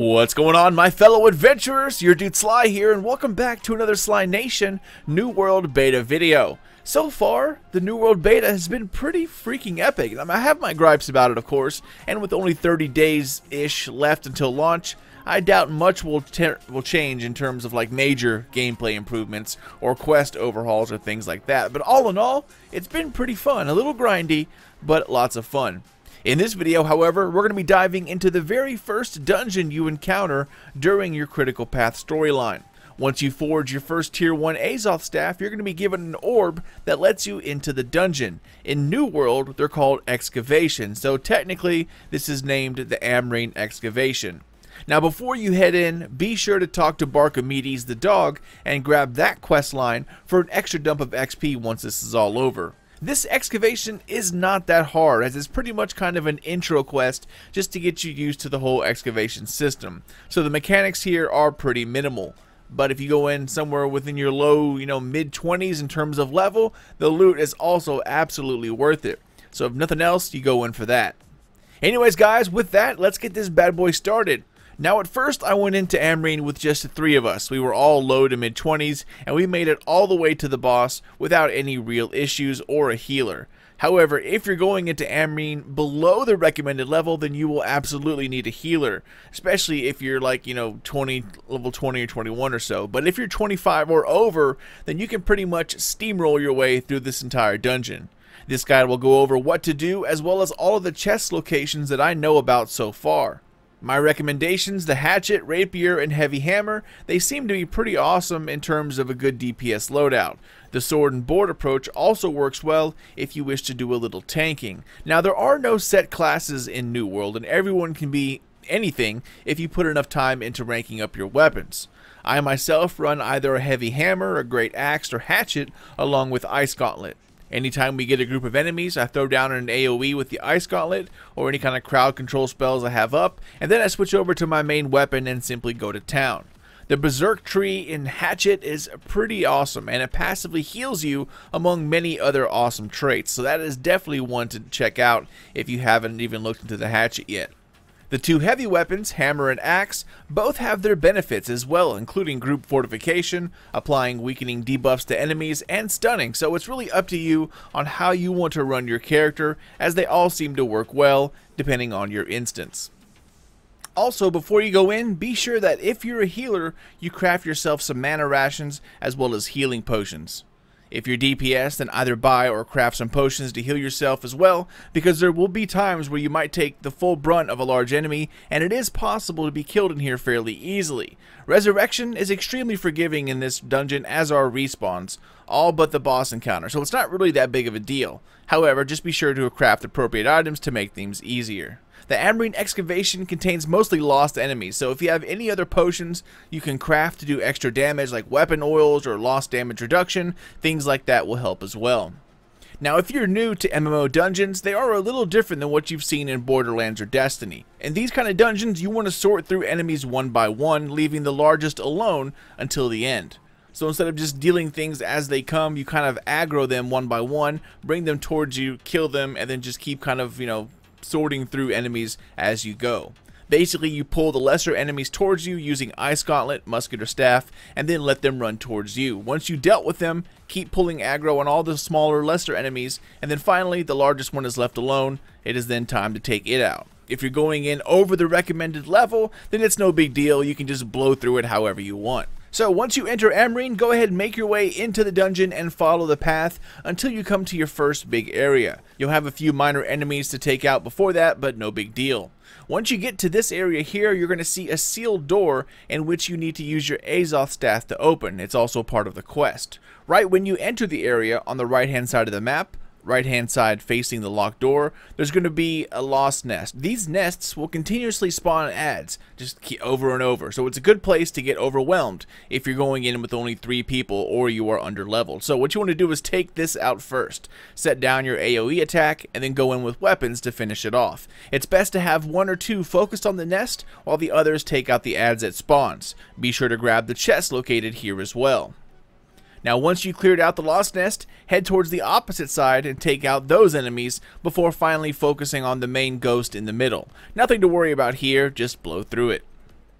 What's going on, my fellow adventurers? Your dude Sly here, and welcome back to another Sly Nation New World Beta video. So far, the New World Beta has been pretty freaking epic. I have my gripes about it, of course, and with only 30 days-ish left until launch, I doubt much will change in terms of like major gameplay improvements or quest overhauls or things like that. But all in all, it's been pretty fun. A little grindy, but lots of fun. In this video, however, we're going to be diving into the very first dungeon you encounter during your Critical Path storyline. Once you forge your first Tier 1 Azoth staff, you're going to be given an orb that lets you into the dungeon. In New World, they're called Excavation, so technically this is named the Amrine Excavation. Now before you head in, be sure to talk to Barkamedes the dog and grab that quest line for an extra dump of XP once this is all over. This excavation is not that hard, as it's pretty much kind of an intro quest just to get you used to the whole excavation system. So the mechanics here are pretty minimal. But if you go in somewhere within your low, mid-20s in terms of level, the loot is also absolutely worth it. So if nothing else, you go in for that. Anyways guys, with that, let's get this bad boy started. Now at first I went into Amrine with just the 3 of us. We were all low to mid-20s and we made it all the way to the boss without any real issues or a healer. However, if you're going into Amrine below the recommended level, then you will absolutely need a healer, especially if you're like, level 20 or 21 or so. But if you're 25 or over, then you can pretty much steamroll your way through this entire dungeon. This guide will go over what to do as well as all of the chest locations that I know about so far. My recommendations, the hatchet, rapier, and heavy hammer, they seem to be pretty awesome in terms of a good DPS loadout. The sword and board approach also works well if you wish to do a little tanking. Now there are no set classes in New World, and everyone can be anything if you put enough time into ranking up your weapons. I myself run either a heavy hammer, a great axe, or hatchet along with ice gauntlet. Anytime we get a group of enemies, I throw down an AoE with the Ice Gauntlet or any kind of crowd control spells I have up, and then I switch over to my main weapon and simply go to town. The Berserk tree in Hatchet is pretty awesome, and it passively heals you among many other awesome traits, so that is definitely one to check out if you haven't even looked into the Hatchet yet. The 2 heavy weapons, hammer and axe, both have their benefits as well, including group fortification, applying weakening debuffs to enemies, and stunning, so it's really up to you on how you want to run your character, as they all seem to work well, depending on your instance. Also, before you go in, be sure that if you're a healer, you craft yourself some mana rations as well as healing potions. If you're DPS, then either buy or craft some potions to heal yourself as well, because there will be times where you might take the full brunt of a large enemy, and it is possible to be killed in here fairly easily. Resurrection is extremely forgiving in this dungeon, as are respawns, all but the boss encounter, so it's not really that big of a deal. However, just be sure to craft appropriate items to make things easier. The Amrine Excavation contains mostly lost enemies, so if you have any other potions you can craft to do extra damage like weapon oils or lost damage reduction, things like that will help as well. Now if you're new to MMO dungeons, they are a little different than what you've seen in Borderlands or Destiny. In these kind of dungeons you want to sort through enemies one by one, leaving the largest alone until the end. So instead of just dealing things as they come, you kind of aggro them one by one, bring them towards you, kill them, and then just keep kind of, sorting through enemies as you go. Basically, you pull the lesser enemies towards you using Ice Gauntlet, Musket, or Staff, and then let them run towards you. Once you dealt with them, keep pulling aggro on all the smaller, lesser enemies, and then finally, the largest one is left alone. It is then time to take it out. If you're going in over the recommended level, then it's no big deal. You can just blow through it however you want. So once you enter Amrine, go ahead and make your way into the dungeon and follow the path until you come to your first big area. You'll have a few minor enemies to take out before that, but no big deal. Once you get to this area here, you're going to see a sealed door in which you need to use your Azoth staff to open. It's also part of the quest. Right when you enter the area on the right hand side of the map, right hand side facing the locked door, there's going to be a lost nest. These nests will continuously spawn ads, just over and over, so it's a good place to get overwhelmed if you're going in with only 3 people or you are under leveled. So what you want to do is take this out first, set down your AoE attack, and then go in with weapons to finish it off. It's best to have 1 or 2 focused on the nest while the others take out the ads it spawns. Be sure to grab the chest located here as well. Now once you cleared out the Lost Nest, head towards the opposite side and take out those enemies before finally focusing on the main ghost in the middle. Nothing to worry about here, just blow through it.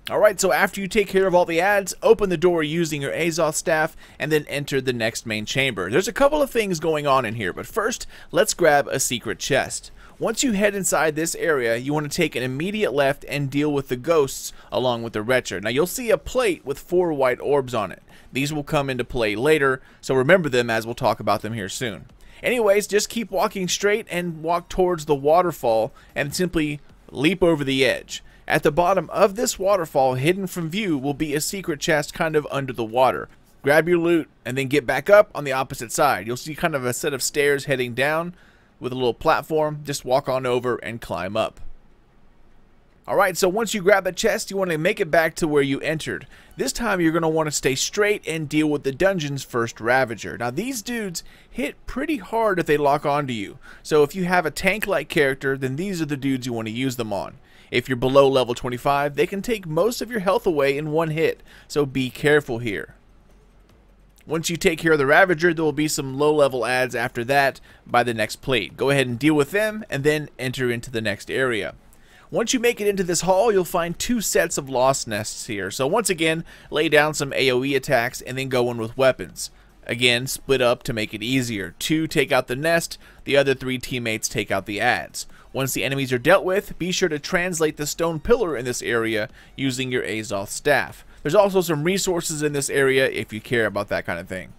Alright, so after you take care of all the ads, open the door using your Azoth staff, and then enter the next main chamber. There's a couple of things going on in here, but first, let's grab a secret chest. Once you head inside this area, you want to take an immediate left and deal with the ghosts along with the Wretcher. Now you'll see a plate with 4 white orbs on it. These will come into play later, so remember them as we'll talk about them here soon. Anyways, just keep walking straight and walk towards the waterfall and simply leap over the edge. At the bottom of this waterfall, hidden from view, will be a secret chest kind of under the water. Grab your loot and then get back up on the opposite side. You'll see kind of a set of stairs heading down with a little platform. Just walk on over and climb up. Alright, so once you grab the chest, you want to make it back to where you entered. This time you're going to want to stay straight and deal with the dungeon's first Ravager. Now these dudes hit pretty hard if they lock onto you. So if you have a tank-like character, then these are the dudes you want to use them on. If you're below level 25, they can take most of your health away in one hit, so be careful here. Once you take care of the Ravager, there will be some low-level ads after that by the next plate. Go ahead and deal with them, and then enter into the next area. Once you make it into this hall, you'll find 2 sets of lost nests here. So once again, lay down some AoE attacks, and then go in with weapons. Again, split up to make it easier. 2 take out the nest, the other 3 teammates take out the ads. Once the enemies are dealt with, be sure to translate the stone pillar in this area using your Azoth staff. There's also some resources in this area if you care about that kind of thing.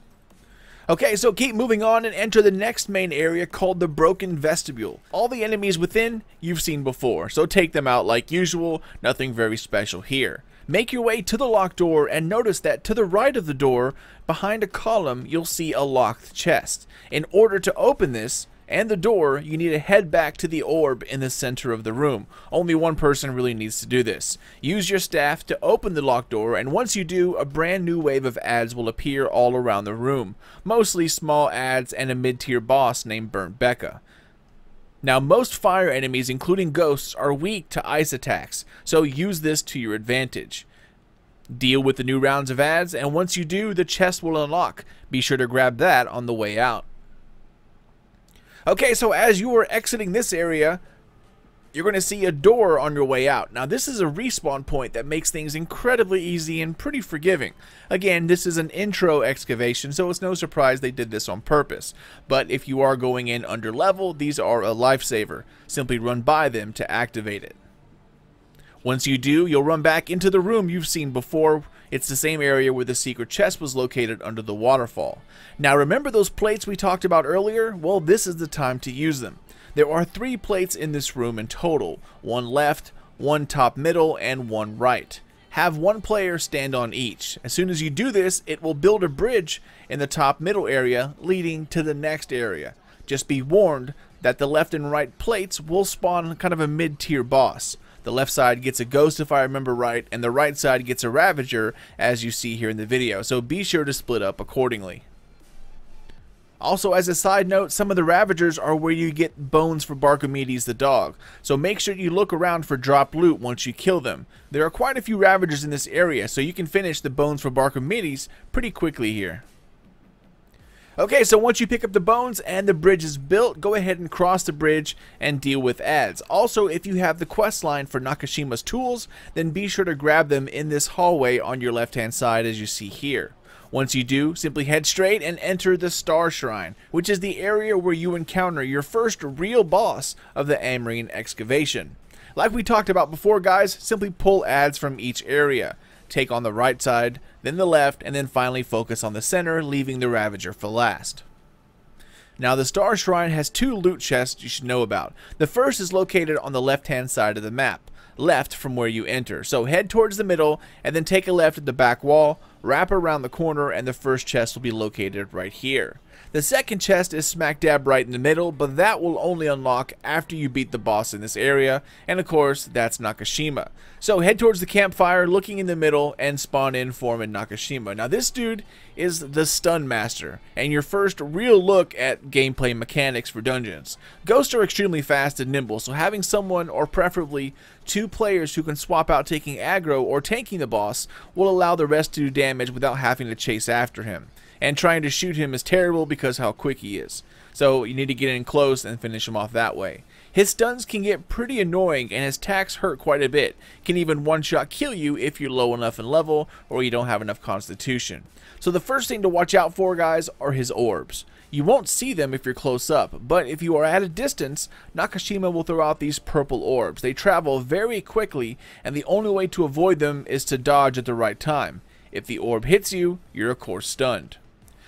Okay, so keep moving on and enter the next main area called the Broken Vestibule. All the enemies within you've seen before, so take them out like usual, nothing very special here. Make your way to the locked door and notice that to the right of the door, behind a column, you'll see a locked chest. In order to open this and the door, you need to head back to the orb in the center of the room. Only one person really needs to do this. Use your staff to open the locked door, and once you do, a brand new wave of ads will appear all around the room. Mostly small ads and a mid-tier boss named Burnt Becca. Now, most fire enemies, including ghosts, are weak to ice attacks, so use this to your advantage. Deal with the new rounds of ads, and once you do, the chest will unlock. Be sure to grab that on the way out. Okay, so as you are exiting this area, you're going to see a door on your way out. Now, this is a respawn point that makes things incredibly easy and pretty forgiving. Again, this is an intro excavation, so it's no surprise they did this on purpose. But if you are going in under level, these are a lifesaver. Simply run by them to activate it. Once you do, you'll run back into the room you've seen before. It's the same area where the secret chest was located under the waterfall. Now remember those plates we talked about earlier? Well, this is the time to use them. There are 3 plates in this room in total. 1 left, 1 top middle, and 1 right. Have 1 player stand on each. As soon as you do this, it will build a bridge in the top middle area leading to the next area. Just be warned that the left and right plates will spawn kind of a mid-tier boss. The left side gets a ghost if I remember right, and the right side gets a Ravager as you see here in the video, so be sure to split up accordingly. Also, as a side note, some of the Ravagers are where you get bones for Barcomedes the dog, so make sure you look around for dropped loot once you kill them. There are quite a few Ravagers in this area, so you can finish the bones for Barcomedes pretty quickly here. Okay, so once you pick up the bones and the bridge is built, go ahead and cross the bridge and deal with ads. Also, if you have the quest line for Nakashima's tools, then be sure to grab them in this hallway on your left-hand side as you see here. Once you do, simply head straight and enter the Star Shrine, which is the area where you encounter your first real boss of the Amrine Excavation. Like we talked about before, guys, simply pull ads from each area. Take on the right side, then the left, and then finally focus on the center, leaving the Ravager for last. Now, the Star Shrine has 2 loot chests you should know about. The first is located on the left-hand side of the map, left from where you enter. So head towards the middle, and then take a left at the back wall, wrap around the corner, and the first chest will be located right here. The second chest is smack dab right in the middle, but that will only unlock after you beat the boss in this area, and of course, that's Nakashima. So head towards the campfire, looking in the middle, and spawn in form in Nakashima. Now this dude is the Stun Master, and your first real look at gameplay mechanics for dungeons. Ghosts are extremely fast and nimble, so having someone, or preferably 2 players who can swap out taking aggro or tanking the boss, will allow the rest to do damage without having to chase after him. And trying to shoot him is terrible because how quick he is. So you need to get in close and finish him off that way. His stuns can get pretty annoying and his attacks hurt quite a bit. Can even one-shot kill you if you're low enough in level or you don't have enough constitution. So the first thing to watch out for, guys, are his orbs. You won't see them if you're close up, but if you are at a distance, Nakashima will throw out these purple orbs. They travel very quickly, and the only way to avoid them is to dodge at the right time. If the orb hits you, you're of course stunned.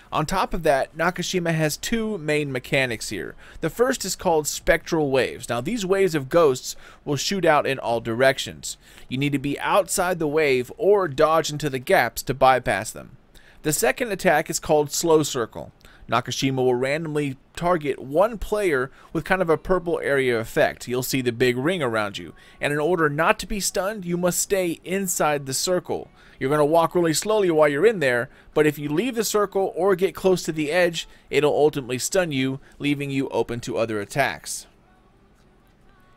On top of that, Nakashima has two main mechanics here. The first is called Spectral Waves. Now these waves of ghosts will shoot out in all directions. You need to be outside the wave or dodge into the gaps to bypass them. The second attack is called Slow Circle. Nakashima will randomly target one player with kind of a purple area effect. You'll see the big ring around you, and in order not to be stunned, you must stay inside the circle. You're going to walk really slowly while you're in there, but if you leave the circle or get close to the edge, it'll ultimately stun you, leaving you open to other attacks.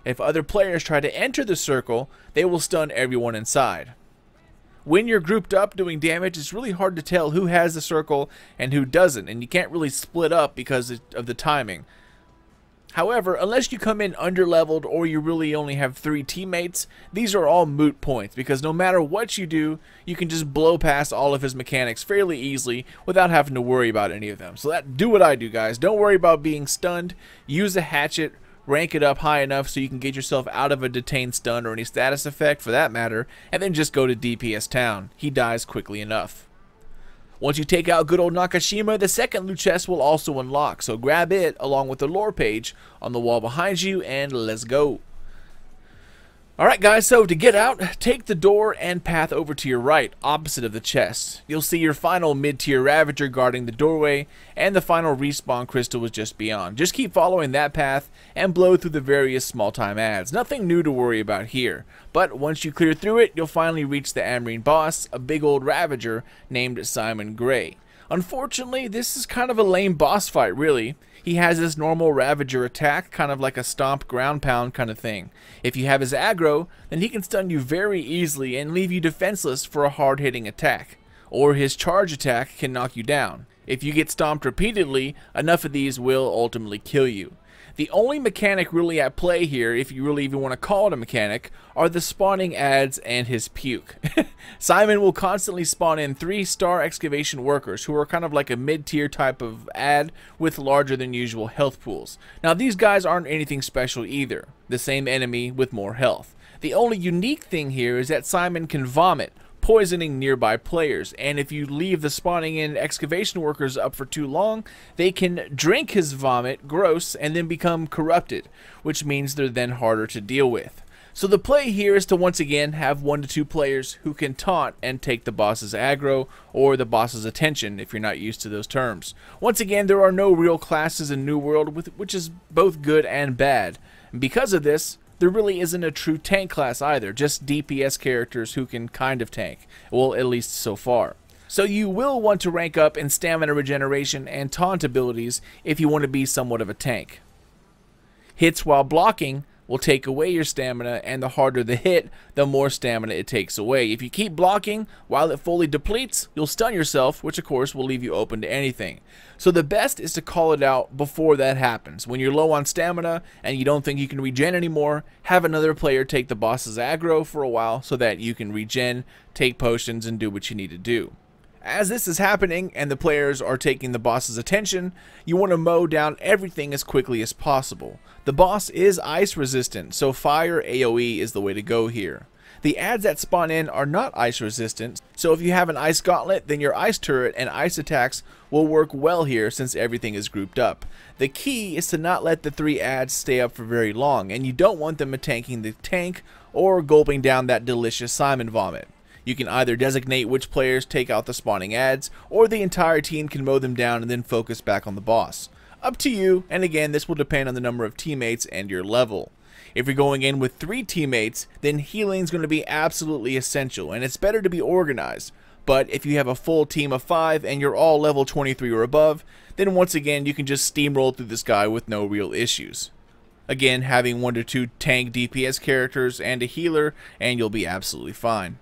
If other players try to enter the circle, they will stun everyone inside. When you're grouped up doing damage, it's really hard to tell who has the circle and who doesn't, and you can't really split up because of the timing. However, unless you come in underleveled or you really only have 3 teammates, these are all moot points because no matter what you do, you can just blow past all of his mechanics fairly easily without having to worry about any of them. So do what I do, guys. Don't worry about being stunned. Use a hatchet. Rank it up high enough so you can get yourself out of a detained stun or any status effect for that matter, and then just go to DPS town. He dies quickly enough. Once you take out good old Nakashima, the second loot chest will also unlock, so grab it along with the lore page on the wall behind you and let's go. Alright guys, so to get out, take the door and path over to your right, opposite of the chest. You'll see your final mid-tier Ravager guarding the doorway, and the final respawn crystal was just beyond. Just keep following that path and blow through the various small-time ads. Nothing new to worry about here, but once you clear through it, you'll finally reach the Amrine boss, a big old Ravager named Simon Gray. Unfortunately, this is kind of a lame boss fight, really. He has this normal Ravager attack, kind of like a stomp ground pound kind of thing. If you have his aggro, then he can stun you very easily and leave you defenseless for a hard-hitting attack. Or his charge attack can knock you down. If you get stomped repeatedly, enough of these will ultimately kill you. The only mechanic really at play here, if you really even want to call it a mechanic, are the spawning ads and his puke. Simon will constantly spawn in 3-star excavation workers who are kind of like a mid-tier type of ad with larger than usual health pools. Now these guys aren't anything special either, the same enemy with more health. The only unique thing here is that Simon can vomit, poisoning nearby players, and if you leave the spawning in excavation workers up for too long, they can drink his vomit, gross, and then become corrupted, which means they're then harder to deal with. So the play here is to once again have 1 to 2 players who can taunt and take the boss's aggro or the boss's attention if you're not used to those terms. Once again, there are no real classes in New World, which is both good and bad, and because of this, there really isn't a true tank class either, just DPS characters who can kind of tank, well, at least so far. So you will want to rank up in stamina regeneration and taunt abilities if you want to be somewhat of a tank. Hits while blocking will take away your stamina, and the harder the hit, the more stamina it takes away. If you keep blocking while it fully depletes, you'll stun yourself, which of course will leave you open to anything. So the best is to call it out before that happens. When you're low on stamina and you don't think you can regen anymore, have another player take the boss's aggro for a while so that you can regen, take potions, and do what you need to do. As this is happening and the players are taking the boss's attention, you want to mow down everything as quickly as possible. The boss is ice resistant, so fire AoE is the way to go here. The ads that spawn in are not ice resistant, so if you have an ice gauntlet, then your ice turret and ice attacks will work well here since everything is grouped up. The key is to not let the 3 ads stay up for very long, and you don't want them tanking the tank or gulping down that delicious Simon vomit. You can either designate which players take out the spawning ads, or the entire team can mow them down and then focus back on the boss. Up to you, and again, this will depend on the number of teammates and your level. If you're going in with 3 teammates, then healing is going to be absolutely essential, and it's better to be organized. But if you have a full team of 5 and you're all level 23 or above, then once again you can just steamroll through this guy with no real issues. Again, having 1 to 2 tank DPS characters and a healer, and you'll be absolutely fine.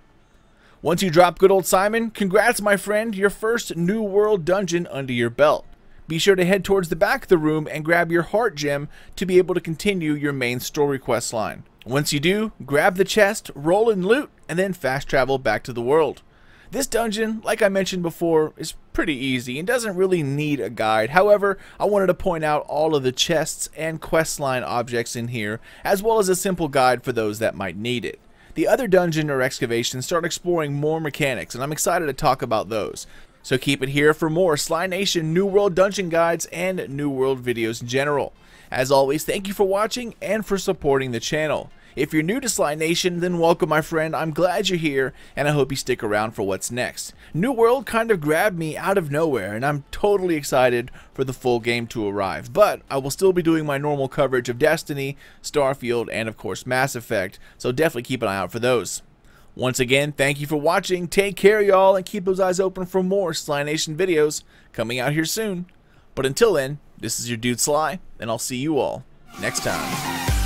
Once you drop good old Simon, congrats my friend, your first New World dungeon under your belt. Be sure to head towards the back of the room and grab your heart gem to be able to continue your main story quest line. Once you do, grab the chest, roll and loot, and then fast travel back to the world. This dungeon, like I mentioned before, is pretty easy and doesn't really need a guide. However, I wanted to point out all of the chests and questline objects in here, as well as a simple guide for those that might need it. The other dungeon or excavations start exploring more mechanics, and I'm excited to talk about those. So keep it here for more Sly Nation New World dungeon guides and New World videos in general. As always, thank you for watching and for supporting the channel. If you're new to Sly Nation, then welcome my friend, I'm glad you're here, and I hope you stick around for what's next. New World kind of grabbed me out of nowhere, and I'm totally excited for the full game to arrive, but I will still be doing my normal coverage of Destiny, Starfield, and of course Mass Effect, so definitely keep an eye out for those. Once again, thank you for watching, take care y'all, and keep those eyes open for more Sly Nation videos coming out here soon. But until then, this is your dude Sly, and I'll see you all next time.